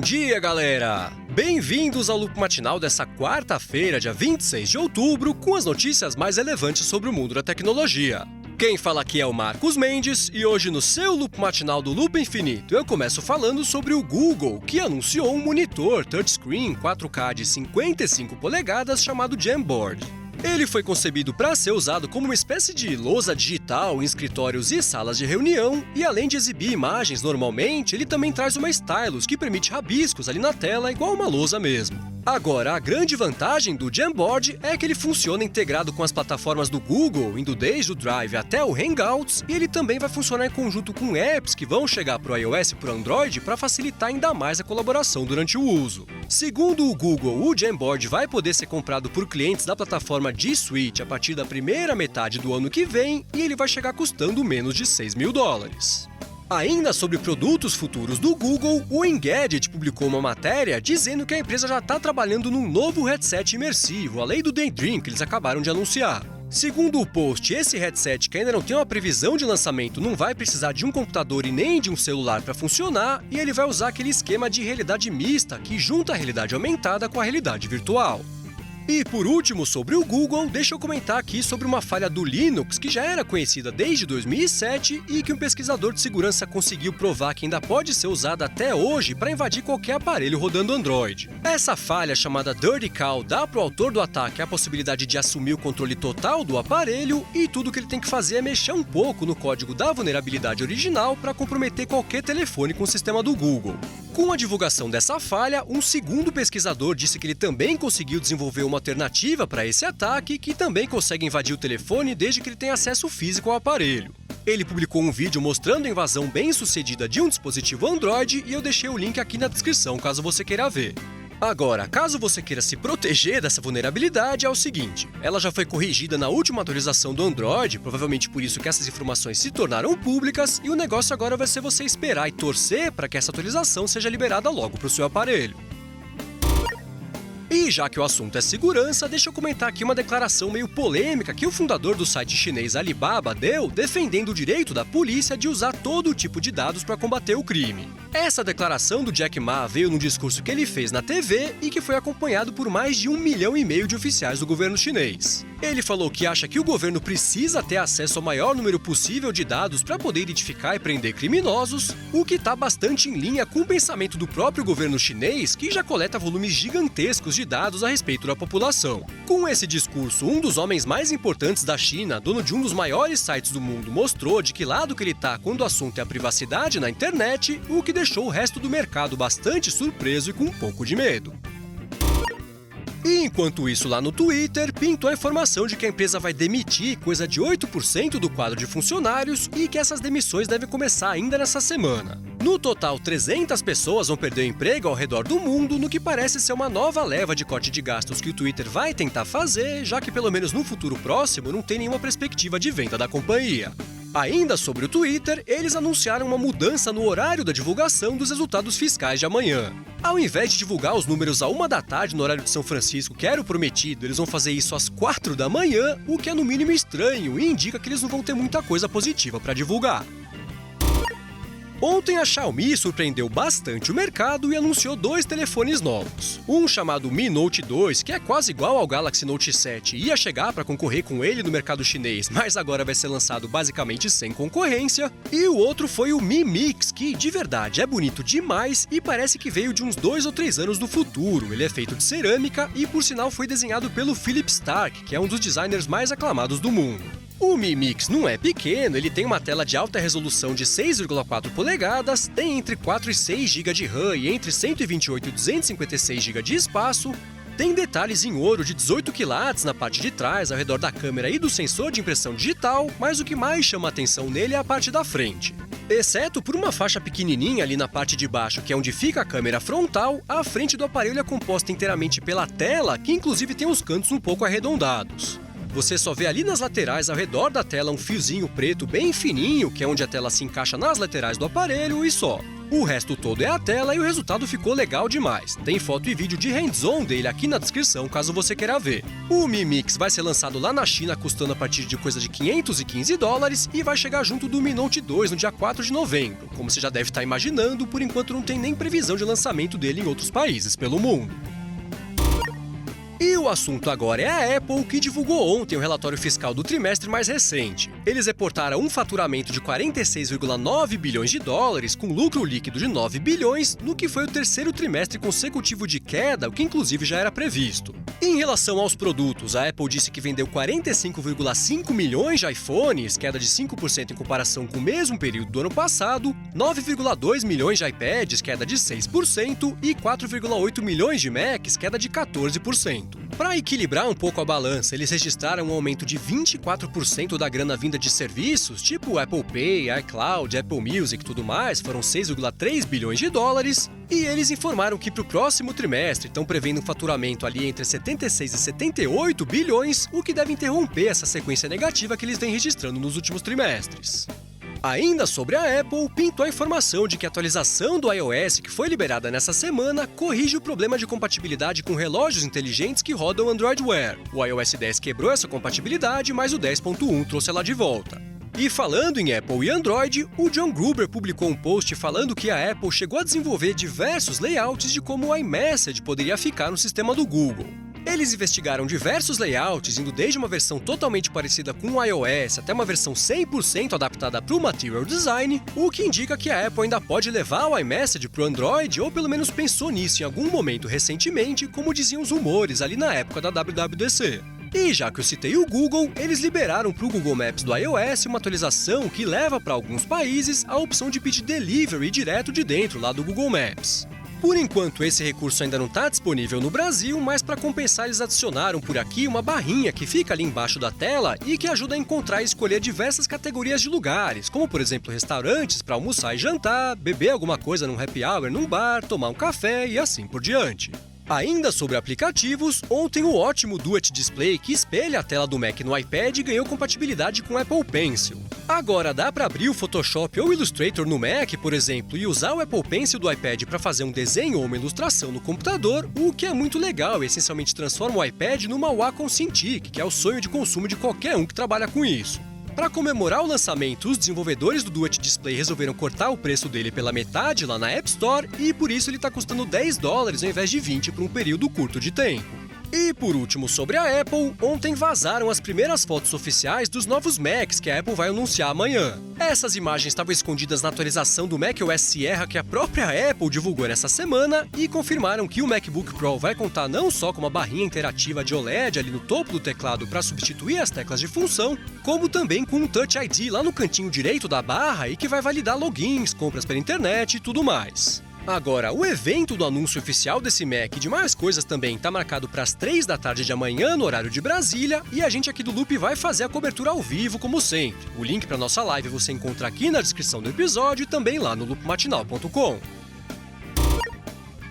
dia, galera! Bem-vindos ao Loop Matinal dessa quarta-feira, dia 26 de outubro, com as notícias mais relevantes sobre o mundo da tecnologia. Quem fala aqui é o Marcos Mendes, e hoje no seu Loop Matinal do Loop Infinito eu começo falando sobre o Google, que anunciou um monitor touchscreen 4K de 55 polegadas chamado Jamboard. Ele foi concebido para ser usado como uma espécie de lousa digital em escritórios e salas de reunião, e além de exibir imagens normalmente, ele também traz uma stylus que permite rabiscos ali na tela igual uma lousa mesmo. Agora, a grande vantagem do Jamboard é que ele funciona integrado com as plataformas do Google, indo desde o Drive até o Hangouts, e ele também vai funcionar em conjunto com apps que vão chegar para o iOS e para o Android para facilitar ainda mais a colaboração durante o uso. Segundo o Google, o Jamboard vai poder ser comprado por clientes da plataforma G Suite a partir da primeira metade do ano que vem, e ele vai chegar custando menos de $6 mil. Ainda sobre produtos futuros do Google, o Engadget publicou uma matéria dizendo que a empresa já está trabalhando num novo headset imersivo, além do Daydream que eles acabaram de anunciar. Segundo o post, esse headset, que ainda não tem uma previsão de lançamento, não vai precisar de um computador e nem de um celular para funcionar, e ele vai usar aquele esquema de realidade mista que junta a realidade aumentada com a realidade virtual. E por último, sobre o Google, deixa eu comentar aqui sobre uma falha do Linux que já era conhecida desde 2007 e que um pesquisador de segurança conseguiu provar que ainda pode ser usada até hoje para invadir qualquer aparelho rodando Android. Essa falha, chamada Dirty Cow, dá para o autor do ataque a possibilidade de assumir o controle total do aparelho, e tudo que ele tem que fazer é mexer um pouco no código da vulnerabilidade original para comprometer qualquer telefone com o sistema do Google. Com a divulgação dessa falha, um segundo pesquisador disse que ele também conseguiu desenvolver uma alternativa para esse ataque, que também consegue invadir o telefone desde que ele tenha acesso físico ao aparelho. Ele publicou um vídeo mostrando a invasão bem-sucedida de um dispositivo Android, e eu deixei o link aqui na descrição caso você queira ver. Agora, caso você queira se proteger dessa vulnerabilidade, é o seguinte: ela já foi corrigida na última atualização do Android, provavelmente por isso que essas informações se tornaram públicas, e o negócio agora vai ser você esperar e torcer para que essa atualização seja liberada logo para o seu aparelho. E já que o assunto é segurança, deixa eu comentar aqui uma declaração meio polêmica que o fundador do site chinês Alibaba deu, defendendo o direito da polícia de usar todo tipo de dados para combater o crime. Essa declaração do Jack Ma veio num discurso que ele fez na TV e que foi acompanhado por mais de 1,5 milhão de oficiais do governo chinês. Ele falou que acha que o governo precisa ter acesso ao maior número possível de dados para poder identificar e prender criminosos, o que está bastante em linha com o pensamento do próprio governo chinês, que já coleta volumes gigantescos de dados a respeito da população. Com esse discurso, um dos homens mais importantes da China, dono de um dos maiores sites do mundo, mostrou de que lado que ele está quando o assunto é a privacidade na internet, o que deixou o resto do mercado bastante surpreso e com um pouco de medo. E enquanto isso, lá no Twitter, pintou a informação de que a empresa vai demitir coisa de 8% do quadro de funcionários e que essas demissões devem começar ainda nessa semana. No total, 300 pessoas vão perder o emprego ao redor do mundo, no que parece ser uma nova leva de corte de gastos que o Twitter vai tentar fazer, já que pelo menos no futuro próximo não tem nenhuma perspectiva de venda da companhia. Ainda sobre o Twitter, eles anunciaram uma mudança no horário da divulgação dos resultados fiscais de amanhã. Ao invés de divulgar os números à 1 da tarde no horário de São Francisco, que era o prometido, eles vão fazer isso às 4 da manhã, o que é no mínimo estranho e indica que eles não vão ter muita coisa positiva para divulgar. Ontem a Xiaomi surpreendeu bastante o mercado e anunciou 2 telefones novos. Um chamado Mi Note 2, que é quase igual ao Galaxy Note 7 e ia chegar para concorrer com ele no mercado chinês, mas agora vai ser lançado basicamente sem concorrência. E o outro foi o Mi Mix, que de verdade é bonito demais e parece que veio de uns 2 ou 3 anos do futuro. Ele é feito de cerâmica e por sinal foi desenhado pelo Philip Stark, que é um dos designers mais aclamados do mundo. O Mi Mix não é pequeno, ele tem uma tela de alta resolução de 6,4 polegadas, tem entre 4 e 6 GB de RAM e entre 128 e 256 GB de espaço, tem detalhes em ouro de 18 quilates na parte de trás, ao redor da câmera e do sensor de impressão digital, mas o que mais chama a atenção nele é a parte da frente. Exceto por uma faixa pequenininha ali na parte de baixo, que é onde fica a câmera frontal, a frente do aparelho é composta inteiramente pela tela, que inclusive tem os cantos um pouco arredondados. Você só vê ali nas laterais ao redor da tela um fiozinho preto bem fininho, que é onde a tela se encaixa nas laterais do aparelho e só. O resto todo é a tela e o resultado ficou legal demais. Tem foto e vídeo de hands-on dele aqui na descrição, caso você queira ver. O Mi Mix vai ser lançado lá na China, custando a partir de coisa de $515 e vai chegar junto do Mi Note 2 no dia 4 de novembro. Como você já deve estar imaginando, por enquanto não tem nem previsão de lançamento dele em outros países pelo mundo. E o assunto agora é a Apple, que divulgou ontem o relatório fiscal do trimestre mais recente. Eles reportaram um faturamento de 46,9 bilhões de dólares, com lucro líquido de 9 bilhões, no que foi o terceiro trimestre consecutivo de queda, o que inclusive já era previsto. Em relação aos produtos, a Apple disse que vendeu 45,5 milhões de iPhones, queda de 5% em comparação com o mesmo período do ano passado, 9,2 milhões de iPads, queda de 6%, e 4,8 milhões de Macs, queda de 14%. Para equilibrar um pouco a balança, eles registraram um aumento de 24% da grana vinda de serviços, tipo Apple Pay, iCloud, Apple Music e tudo mais, foram 6,3 bilhões de dólares, e eles informaram que para o próximo trimestre estão prevendo um faturamento ali entre 76 e 78 bilhões, o que deve interromper essa sequência negativa que eles vêm registrando nos últimos trimestres. Ainda sobre a Apple, pintou a informação de que a atualização do iOS que foi liberada nessa semana corrige o problema de compatibilidade com relógios inteligentes que rodam Android Wear. O iOS 10 quebrou essa compatibilidade, mas o 10.1 trouxe ela de volta. E falando em Apple e Android, o John Gruber publicou um post falando que a Apple chegou a desenvolver diversos layouts de como o iMessage poderia ficar no sistema do Google. Eles investigaram diversos layouts, indo desde uma versão totalmente parecida com o iOS até uma versão 100% adaptada para o Material Design, o que indica que a Apple ainda pode levar o iMessage para o Android, ou pelo menos pensou nisso em algum momento recentemente, como diziam os rumores ali na época da WWDC. E já que eu citei o Google, eles liberaram para o Google Maps do iOS uma atualização que leva para alguns países a opção de pedir delivery direto de dentro lá do Google Maps. Por enquanto, esse recurso ainda não está disponível no Brasil, mas para compensar eles adicionaram por aqui uma barrinha que fica ali embaixo da tela e que ajuda a encontrar e escolher diversas categorias de lugares, como por exemplo restaurantes para almoçar e jantar, beber alguma coisa num happy hour num bar, tomar um café e assim por diante. Ainda sobre aplicativos, ontem o ótimo Duet Display que espelha a tela do Mac no iPad ganhou compatibilidade com o Apple Pencil. Agora dá para abrir o Photoshop ou Illustrator no Mac, por exemplo, e usar o Apple Pencil do iPad para fazer um desenho ou uma ilustração no computador, o que é muito legal e essencialmente transforma o iPad numa Wacom Cintiq, que é o sonho de consumo de qualquer um que trabalha com isso. Para comemorar o lançamento, os desenvolvedores do Duet Display resolveram cortar o preço dele pela metade lá na App Store e por isso ele está custando $10 ao invés de 20 por um período curto de tempo. E por último, sobre a Apple, ontem vazaram as primeiras fotos oficiais dos novos Macs que a Apple vai anunciar amanhã. Essas imagens estavam escondidas na atualização do macOS Sierra que a própria Apple divulgou nessa semana e confirmaram que o MacBook Pro vai contar não só com uma barrinha interativa de OLED ali no topo do teclado para substituir as teclas de função, como também com um Touch ID lá no cantinho direito da barra e que vai validar logins, compras pela internet e tudo mais. Agora, o evento do anúncio oficial desse Mac e de mais coisas também está marcado para as 3 da tarde de amanhã, no horário de Brasília, e a gente aqui do Loop vai fazer a cobertura ao vivo, como sempre. O link para nossa live você encontra aqui na descrição do episódio e também lá no loopmatinal.com.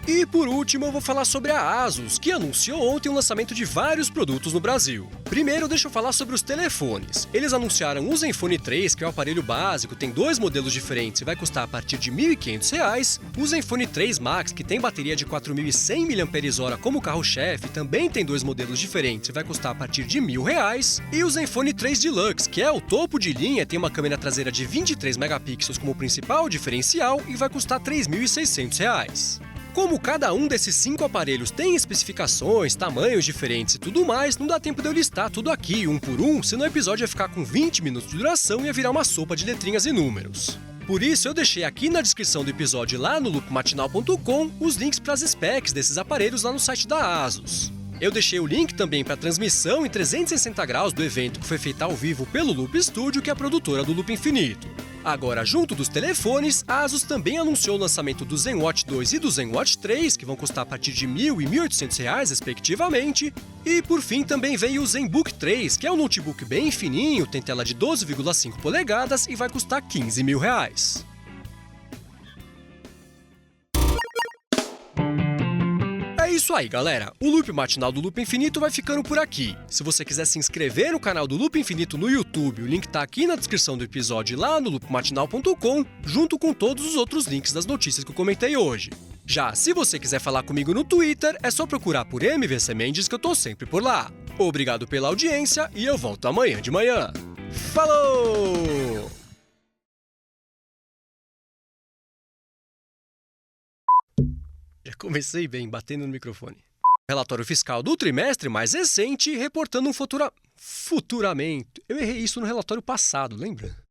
E por último, eu vou falar sobre a Asus, que anunciou ontem o lançamento de vários produtos no Brasil. Primeiro, deixa eu falar sobre os telefones. Eles anunciaram o Zenfone 3, que é o aparelho básico, tem 2 modelos diferentes e vai custar a partir de R$ 1.500. O Zenfone 3 Max, que tem bateria de 4.100 mAh como carro-chefe, também tem 2 modelos diferentes e vai custar a partir de R$ 1.000. E o Zenfone 3 Deluxe, que é o topo de linha, tem uma câmera traseira de 23 megapixels como principal diferencial e vai custar R$ 3.600. Como cada um desses 5 aparelhos tem especificações, tamanhos diferentes e tudo mais, não dá tempo de eu listar tudo aqui, um por um, senão o episódio ia ficar com 20 minutos de duração e ia virar uma sopa de letrinhas e números. Por isso, eu deixei aqui na descrição do episódio lá no loopmatinal.com os links para as specs desses aparelhos lá no site da Asus. Eu deixei o link também para a transmissão em 360 graus do evento que foi feita ao vivo pelo Loop Studio, que é a produtora do Loop Infinito. Agora, junto dos telefones, a Asus também anunciou o lançamento do ZenWatch 2 e do ZenWatch 3, que vão custar a partir de R$ 1.000 e R$ 1.800, respectivamente. E, por fim, também veio o ZenBook 3, que é um notebook bem fininho, tem tela de 12,5 polegadas e vai custar R$ 15.000. É isso aí, galera. O Loop Matinal do Loop Infinito vai ficando por aqui. Se você quiser se inscrever no canal do Loop Infinito no YouTube, o link tá aqui na descrição do episódio lá no loopmatinal.com, junto com todos os outros links das notícias que eu comentei hoje. Já se você quiser falar comigo no Twitter, é só procurar por MVC Mendes que eu tô sempre por lá. Obrigado pela audiência e eu volto amanhã de manhã. Falou! Já comecei bem, batendo no microfone. Relatório fiscal do trimestre mais recente, reportando um futuramento. Eu errei isso no relatório passado, lembra?